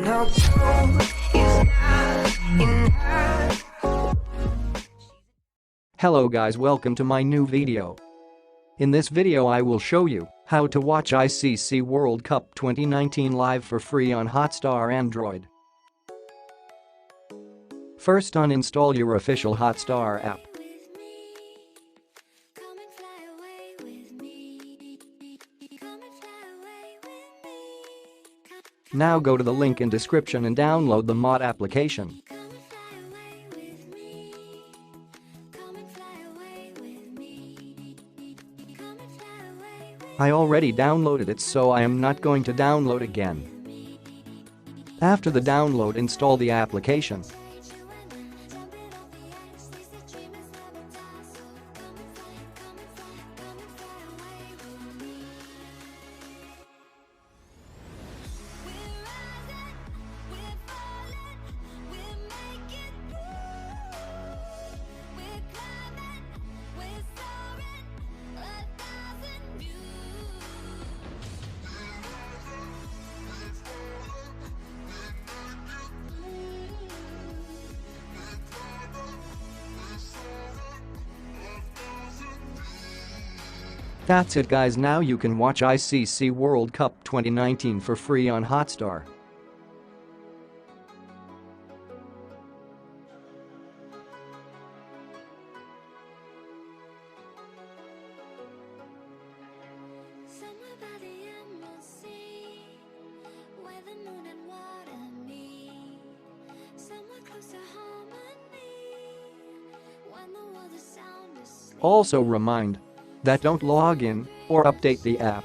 no clue is not enough. Hello guys, welcome to my new video. In this video I will show you how to watch ICC World Cup 2019 live for free on Hotstar Android. First, uninstall your official Hotstar app. Now go to the link in description and download the mod application. I already downloaded it, so I am not going to download again. After the download, install the application. That's it guys, now you can watch ICC World Cup 2019 for free on Hotstar. Somewhere by the emerald sea, where the moon and water meet, somewhere close to harmony, when the world is sound asleep. Also remind that don't log in or update the app.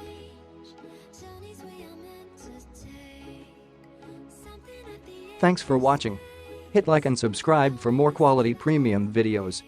Thanks for watching. Hit like and subscribe for more quality premium videos.